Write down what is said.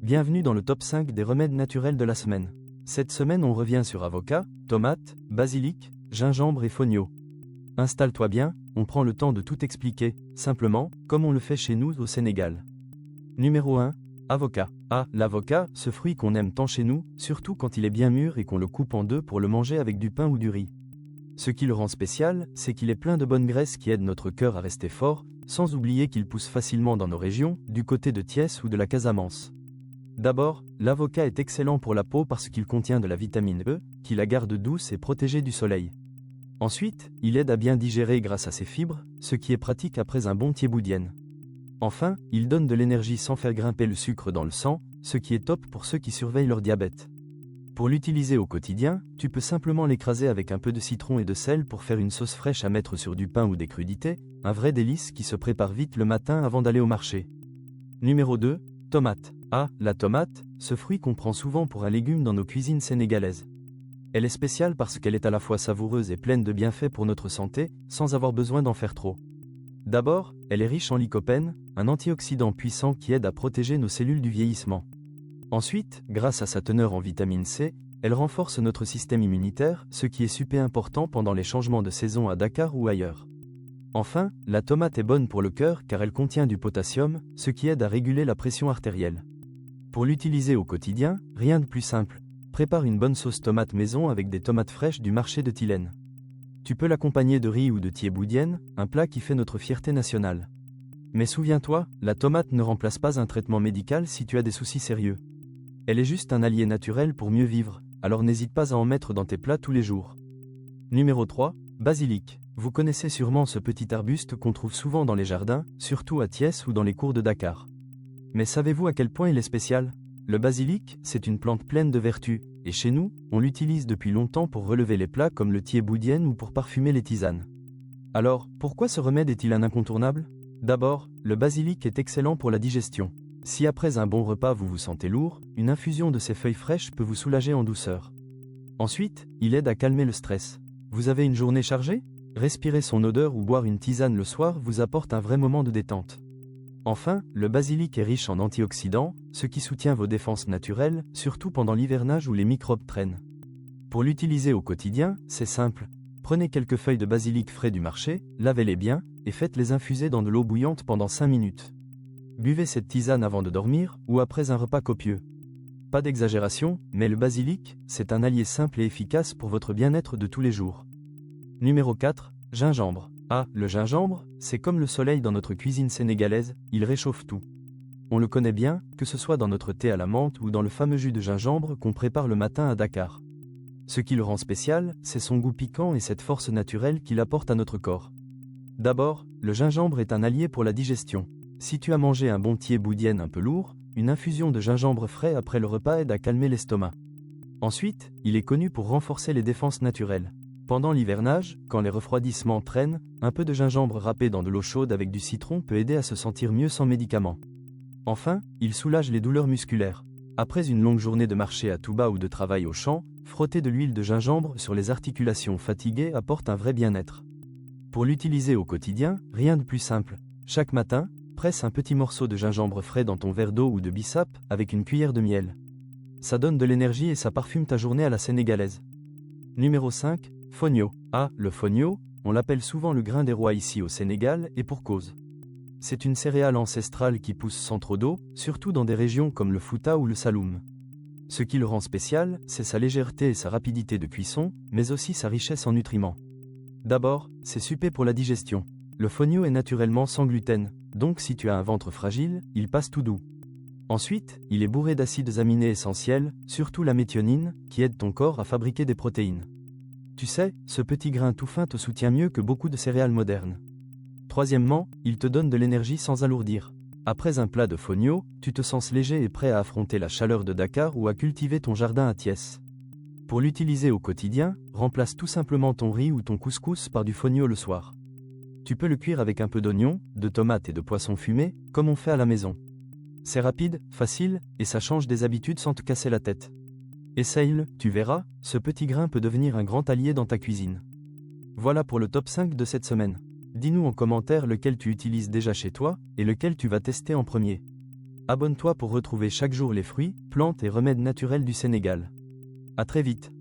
Bienvenue dans le top 5 des remèdes naturels de la semaine. Cette semaine on revient sur avocat, tomate, basilic, gingembre et fonio. Installe-toi bien, on prend le temps de tout expliquer, simplement, comme on le fait chez nous au Sénégal. Numéro 1. Avocat. L'avocat, ce fruit qu'on aime tant chez nous, surtout quand il est bien mûr et qu'on le coupe en deux pour le manger avec du pain ou du riz. Ce qui le rend spécial, c'est qu'il est plein de bonnes graisses qui aident notre cœur à rester fort, sans oublier qu'il pousse facilement dans nos régions, du côté de Thiès ou de la Casamance. D'abord, l'avocat est excellent pour la peau parce qu'il contient de la vitamine E, qui la garde douce et protégée du soleil. Ensuite, il aide à bien digérer grâce à ses fibres, ce qui est pratique après un bon thieboudienne. Enfin, il donne de l'énergie sans faire grimper le sucre dans le sang, ce qui est top pour ceux qui surveillent leur diabète. Pour l'utiliser au quotidien, tu peux simplement l'écraser avec un peu de citron et de sel pour faire une sauce fraîche à mettre sur du pain ou des crudités, un vrai délice qui se prépare vite le matin avant d'aller au marché. Numéro 2. Tomate. La tomate, ce fruit qu'on prend souvent pour un légume dans nos cuisines sénégalaises. Elle est spéciale parce qu'elle est à la fois savoureuse et pleine de bienfaits pour notre santé, sans avoir besoin d'en faire trop. D'abord, elle est riche en lycopène, un antioxydant puissant qui aide à protéger nos cellules du vieillissement. Ensuite, grâce à sa teneur en vitamine C, elle renforce notre système immunitaire, ce qui est super important pendant les changements de saison à Dakar ou ailleurs. Enfin, la tomate est bonne pour le cœur car elle contient du potassium, ce qui aide à réguler la pression artérielle. Pour l'utiliser au quotidien, rien de plus simple. Prépare une bonne sauce tomate maison avec des tomates fraîches du marché de Tilène. Tu peux l'accompagner de riz ou de thieboudienne, un plat qui fait notre fierté nationale. Mais souviens-toi, la tomate ne remplace pas un traitement médical si tu as des soucis sérieux. Elle est juste un allié naturel pour mieux vivre, alors n'hésite pas à en mettre dans tes plats tous les jours. Numéro 3. Basilic. Vous connaissez sûrement ce petit arbuste qu'on trouve souvent dans les jardins, surtout à Thiès ou dans les cours de Dakar. Mais savez-vous à quel point il est spécial ? Le basilic, c'est une plante pleine de vertus, et chez nous, on l'utilise depuis longtemps pour relever les plats comme le thieboudienne ou pour parfumer les tisanes. Alors, pourquoi ce remède est-il un incontournable ? D'abord, le basilic est excellent pour la digestion. Si après un bon repas vous vous sentez lourd, une infusion de ces feuilles fraîches peut vous soulager en douceur. Ensuite, il aide à calmer le stress. Vous avez une journée chargée ? Respirer son odeur ou boire une tisane le soir vous apporte un vrai moment de détente. Enfin, le basilic est riche en antioxydants, ce qui soutient vos défenses naturelles, surtout pendant l'hivernage où les microbes traînent. Pour l'utiliser au quotidien, c'est simple. Prenez quelques feuilles de basilic frais du marché, lavez-les bien, et faites-les infuser dans de l'eau bouillante pendant 5 minutes. Buvez cette tisane avant de dormir, ou après un repas copieux. Pas d'exagération, mais le basilic, c'est un allié simple et efficace pour votre bien-être de tous les jours. Numéro 4. Gingembre. Le gingembre, c'est comme le soleil dans notre cuisine sénégalaise, il réchauffe tout. On le connaît bien, que ce soit dans notre thé à la menthe ou dans le fameux jus de gingembre qu'on prépare le matin à Dakar. Ce qui le rend spécial, c'est son goût piquant et cette force naturelle qu'il apporte à notre corps. D'abord, le gingembre est un allié pour la digestion. Si tu as mangé un bon thieboudienne un peu lourd, une infusion de gingembre frais après le repas aide à calmer l'estomac. Ensuite, il est connu pour renforcer les défenses naturelles. Pendant l'hivernage, quand les refroidissements traînent, un peu de gingembre râpé dans de l'eau chaude avec du citron peut aider à se sentir mieux sans médicaments. Enfin, il soulage les douleurs musculaires. Après une longue journée de marché à tout bas ou de travail au champ, frotter de l'huile de gingembre sur les articulations fatiguées apporte un vrai bien-être. Pour l'utiliser au quotidien, rien de plus simple. Chaque matin, presse un petit morceau de gingembre frais dans ton verre d'eau ou de bissap avec une cuillère de miel. Ça donne de l'énergie et ça parfume ta journée à la sénégalaise. Numéro 5. Fonio. Le fonio, on l'appelle souvent le grain des rois ici au Sénégal, et pour cause. C'est une céréale ancestrale qui pousse sans trop d'eau, surtout dans des régions comme le Fouta ou le Saloum. Ce qui le rend spécial, c'est sa légèreté et sa rapidité de cuisson, mais aussi sa richesse en nutriments. D'abord, c'est super pour la digestion. Le fonio est naturellement sans gluten, donc si tu as un ventre fragile, il passe tout doux. Ensuite, il est bourré d'acides aminés essentiels, surtout la méthionine, qui aide ton corps à fabriquer des protéines. Tu sais, ce petit grain tout fin te soutient mieux que beaucoup de céréales modernes. Troisièmement, il te donne de l'énergie sans alourdir. Après un plat de fonio, tu te sens léger et prêt à affronter la chaleur de Dakar ou à cultiver ton jardin à Thiès. Pour l'utiliser au quotidien, remplace tout simplement ton riz ou ton couscous par du fonio le soir. Tu peux le cuire avec un peu d'oignon, de tomates et de poisson fumé, comme on fait à la maison. C'est rapide, facile, et ça change des habitudes sans te casser la tête. Essaye-le, tu verras, ce petit grain peut devenir un grand allié dans ta cuisine. Voilà pour le top 5 de cette semaine. Dis-nous en commentaire lequel tu utilises déjà chez toi, et lequel tu vas tester en premier. Abonne-toi pour retrouver chaque jour les fruits, plantes et remèdes naturels du Sénégal. À très vite.